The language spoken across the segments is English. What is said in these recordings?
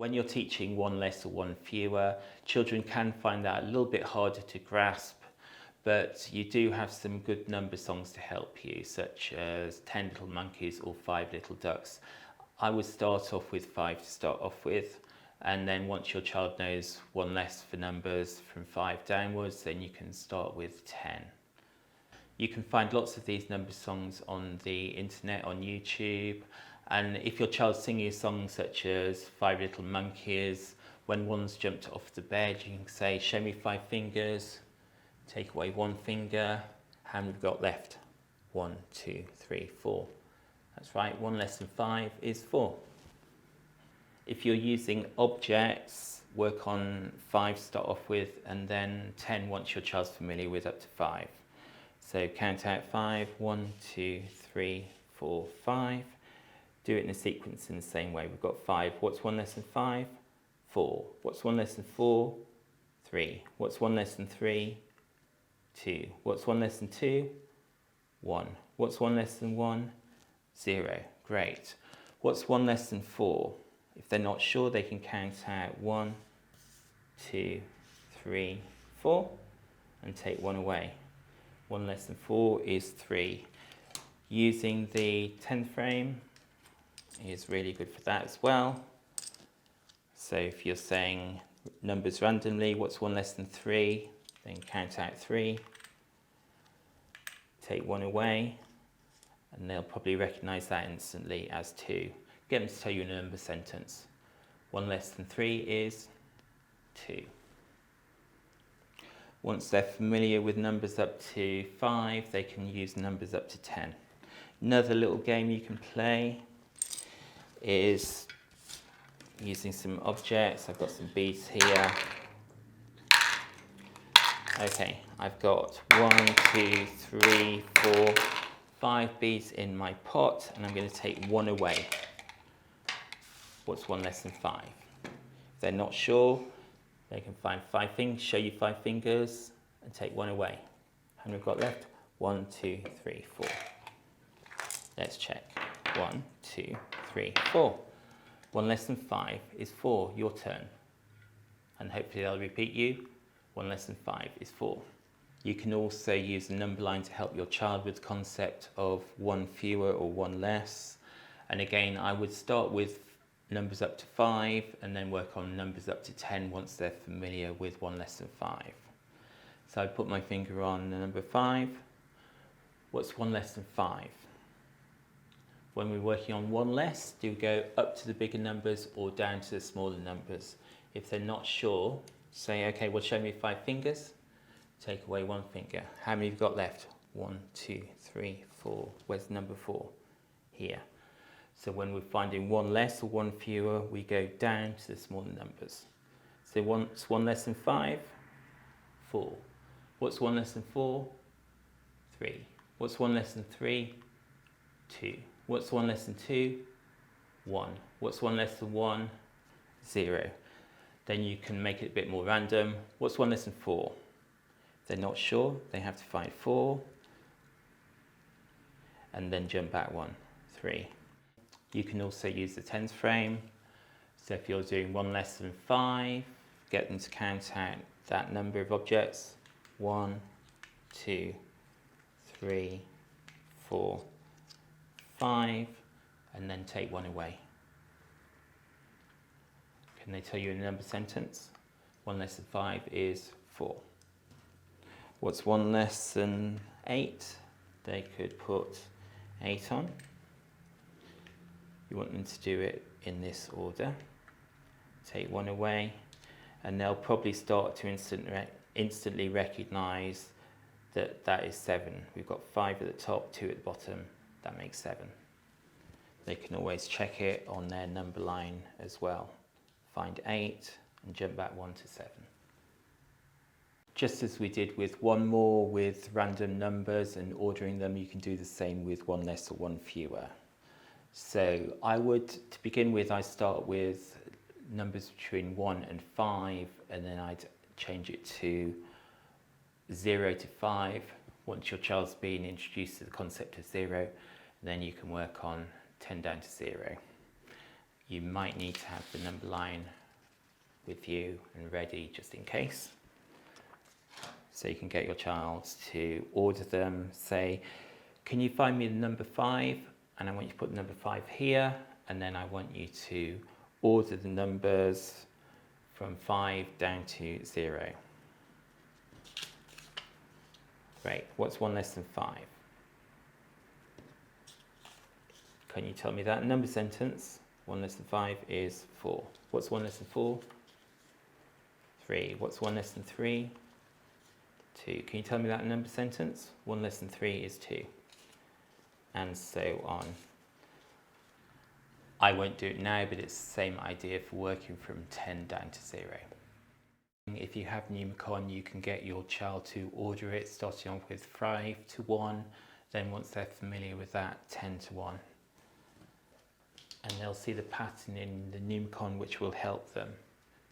When you're teaching one less or one fewer, children can find that a little bit harder to grasp, but you do have some good number songs to help you, such as 10 Little Monkeys or 5 Little Ducks. I would start off with 5 to start off with, and then once your child knows one less for numbers from 5 downwards, then you can start with 10. You can find lots of these number songs on the internet, on YouTube. And if your child's singing a song such as 5 Little Monkeys, when one's jumped off the bed, you can say, show me 5 fingers, take away 1 finger, how many we've got left? 1, 2, 3, 4. That's right, 1 less than 5 is 4. If you're using objects, work on 5 to start off with, and then 10 once your child's familiar with up to 5. So count out 5, 1, 2, 3, 4, 5. Do it in a sequence in the same way. We've got 5. What's 1 less than 5? 4. What's 1 less than 4? 3. What's 1 less than 3? 2. What's 1 less than 2? 1. What's 1 less than 1? 0. Great. What's 1 less than 4? If they're not sure, they can count out 1, 2, 3, 4, and take 1 away. 1 less than 4 is 3. Using the 10th frame is really good for that as well. So if you're saying numbers randomly, what's 1 less than 3? Then count out 3. Take 1 away, and they'll probably recognise that instantly as 2. Get them to tell you a number sentence. 1 less than 3 is 2. Once they're familiar with numbers up to 5, they can use numbers up to 10. Another little game you can play is using some objects. I've got some beads here. Okay, I've got 1, 2, 3, 4, 5 beads in my pot, and I'm going to take 1 away. What's 1 less than 5? If they're not sure, they can find 5 fingers, show you 5 fingers, and take 1 away. How many we've got left? 1, 2, 3, 4. Let's check. 1, 2, 3, 4. 1 less than 5 is 4. Your turn. And hopefully they'll repeat you. 1 less than 5 is 4. You can also use the number line to help your child with the concept of 1 fewer or 1 less. And again, I would start with numbers up to 5 and then work on numbers up to 10 once they're familiar with 1 less than 5. So I put my finger on the number 5. What's 1 less than 5? When we're working on 1 less, do we go up to the bigger numbers or down to the smaller numbers? If they're not sure, say, okay, well, show me 5 fingers. Take away 1 finger. How many have you got left? 1, 2, 3, 4. Where's number 4? Here. So when we're finding 1 less or 1 fewer, we go down to the smaller numbers. So what's 1 less than 5? 4. What's 1 less than 4? 3. What's 1 less than 3? 2. What's 1 less than 2? 1. What's 1 less than 1? 0. Then you can make it a bit more random. What's 1 less than 4? If they're not sure, they have to find 4. And then jump back 1, 3. You can also use the 10th frame. So if you're doing 1 less than 5, get them to count out that number of objects. 1, 2, 3, 4, 5, and then take 1 away. Can they tell you a number sentence? 1 less than 5 is 4. What's 1 less than 8? They could put 8 on. You want them to do it in this order. Take 1 away, and they'll probably start to instantly recognise that that is 7. We've got 5 at the top, 2 at the bottom. That makes 7. They can always check it on their number line as well. Find 8 and jump back 1 to 7. Just as we did with 1 more with random numbers and ordering them, you can do the same with 1 less or 1 fewer. So to begin with, I start with numbers between 1 and 5, and then I'd change it to 0 to 5. Once your child's been introduced to the concept of 0, then you can work on 10 down to 0. you might need to have the number line with you and ready just in case. So you can get your child to order them, say, can you find me the number 5? And I want you to put the number 5 here, and then I want you to order the numbers from 5 down to 0. Great. What's 1 less than 5? Can you tell me that? Number sentence. 1 less than 5 is 4. What's 1 less than 4? 3. What's 1 less than 3? 2. Can you tell me that number sentence? 1 less than 3 is 2. And so on. I won't do it now, but it's the same idea for working from 10 down to 0. If you have Numicon, you can get your child to order it, starting off with 5 to 1, then once they're familiar with that, 10 to 1. And they'll see the pattern in the Numicon which will help them.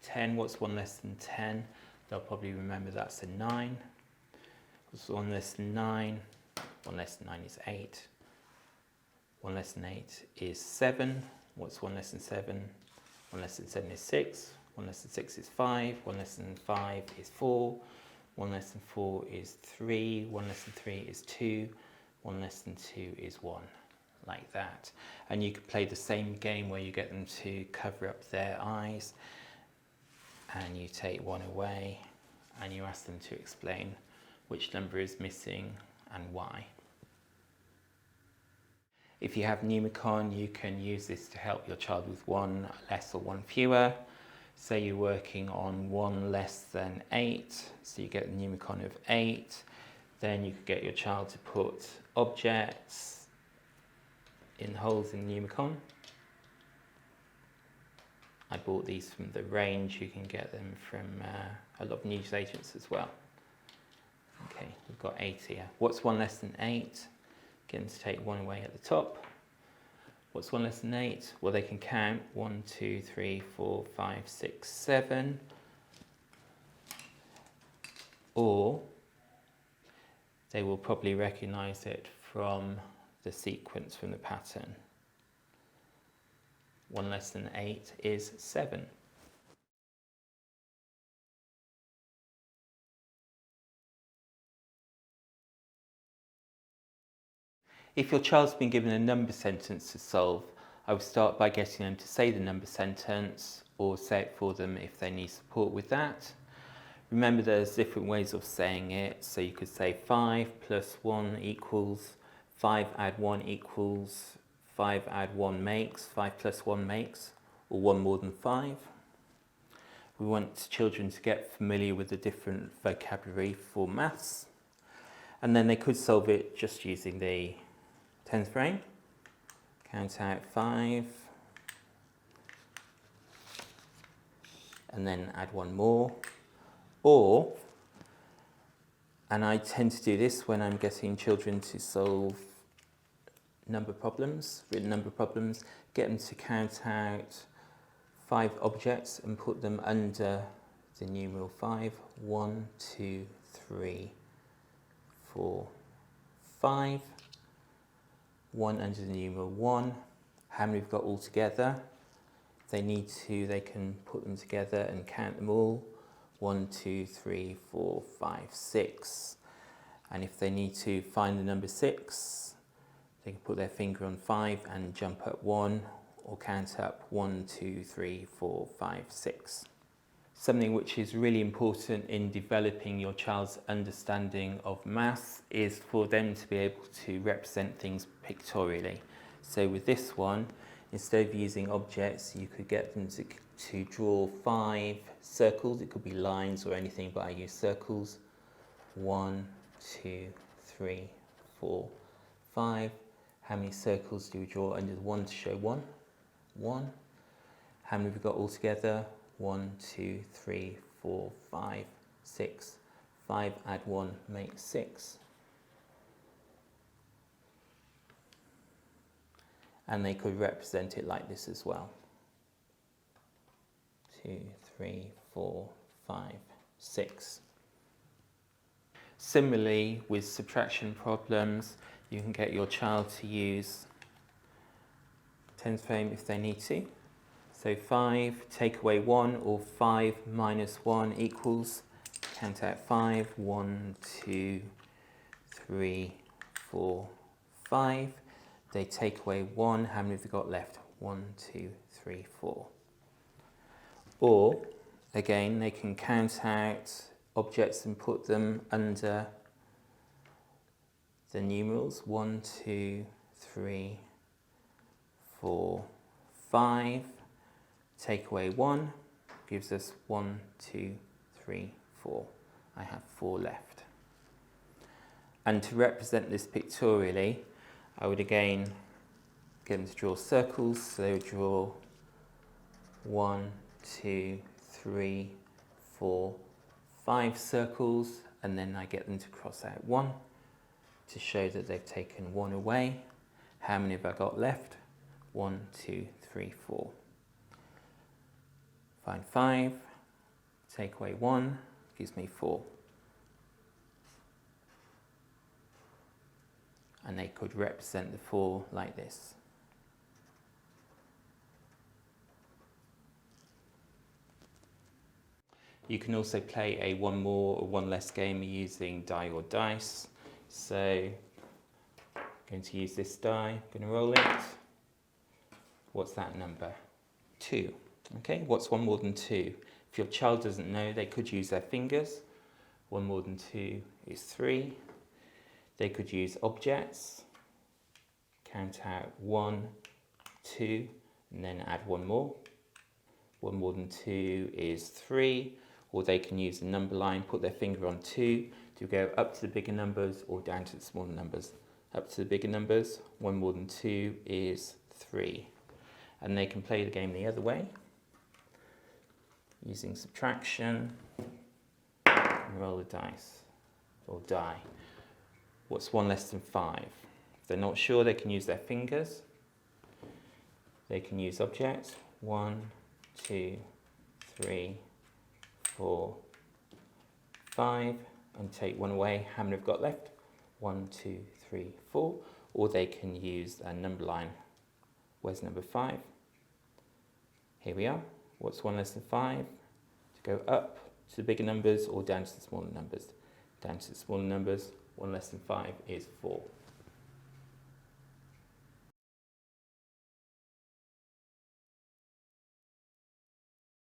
10, what's 1 less than 10? They'll probably remember that's a 9. What's 1 less than 9? 1 less than 9 is 8. 1 less than 8 is 7. What's 1 less than 7? 1 less than 7 is 6. 1 less than 6 is 5. 1 less than 5 is 4. 1 less than 4 is 3. 1 less than 3 is 2. 1 less than 2 is 1. Like that. And you could play the same game where you get them to cover up their eyes, and you take 1 away and you ask them to explain which number is missing and why. If you have Numicon, you can use this to help your child with 1 less or 1 fewer. Say you're working on 1 less than 8, so you get the Numicon of 8. Then you could get your child to put objects in holes in the Numicon. I bought these from the range. You can get them from a lot of newsagents as well. Okay, we've got 8 here. What's 1 less than 8? Get them to take 1 away at the top. What's 1 less than 8? Well, they can count 1, 2, 3, 4, 5, 6, 7. Or they will probably recognise it from the sequence, from the pattern. 1 less than 8 is 7. If your child's been given a number sentence to solve, I would start by getting them to say the number sentence or say it for them if they need support with that. Remember, there's different ways of saying it. So you could say 5 plus 1 equals, 5 add 1 equals, 5 add 1 makes, 5 plus 1 makes, or 1 more than 5. We want children to get familiar with the different vocabulary for maths. And then they could solve it just using the tens frame. Count out 5. And then add 1 more. Or, and I tend to do this when I'm getting children to solve number problems, written number problems, get them to count out 5 objects and put them under the numeral 5. 1, 2, 3, 4, 5. 1 under the numeral 1. How many we've got all together? If they need to, they can put them together and count them all. 1, 2, 3, 4, 5, 6. And if they need to find the number 6, they can put their finger on 5 and jump up 1, or count up 1, 2, 3, 4, 5, 6. Something which is really important in developing your child's understanding of maths is for them to be able to represent things pictorially. So with this one, instead of using objects, you could get them to draw 5 circles. It could be lines or anything, but I use circles. 1, 2, 3, 4, 5. How many circles do we draw under the 1 to show 1? 1. How many have we got all together? 1, 2, 3, 4, 5, 6. 5 add 1 makes 6. And they could represent it like this as well. 2, 3, 4, 5, 6. Similarly, with subtraction problems, you can get your child to use tens frame if they need to. So 5, take away 1, or 5 minus 1 equals, count out 5, 1, 2, 3, 4, 5. They take away 1, how many have we got left? 1, 2, 3, 4. Or, again, they can count out objects and put them under the numerals. 1, 2, 3, 4, 5. Take away 1 gives us 1, 2, 3, 4. I have 4 left. And to represent this pictorially, I would again get them to draw circles. So they would draw 1, 2, 3, 4, 5 circles, and then I get them to cross out 1 to show that they've taken 1 away. How many have I got left? 1, 2, 3, 4. Find 5, take away 1, gives me 4. And they could represent the 4 like this. You can also play a one more or one less game using die or dice. So I'm going to use this die, I'm going to roll it. What's that number? 2. Okay, what's 1 more than 2? If your child doesn't know, they could use their fingers. 1 more than 2 is 3. They could use objects. Count out 1, 2, and then add 1 more. 1 more than 2 is 3. Or they can use the number line, put their finger on 2 to go up to the bigger numbers or down to the smaller numbers. Up to the bigger numbers, 1 more than 2 is 3. And they can play the game the other way, using subtraction, and roll the dice, or die. What's 1 less than 5? If they're not sure, they can use their fingers. They can use objects, 1, 2, 3, 4, 5, and take 1 away. How many have got left? 1, 2, 3, 4. Or they can use a number line. Where's number 5? Here we are. What's 1 less than 5? To go up to the bigger numbers or down to the smaller numbers. Down to the smaller numbers, 1 less than 5 is 4.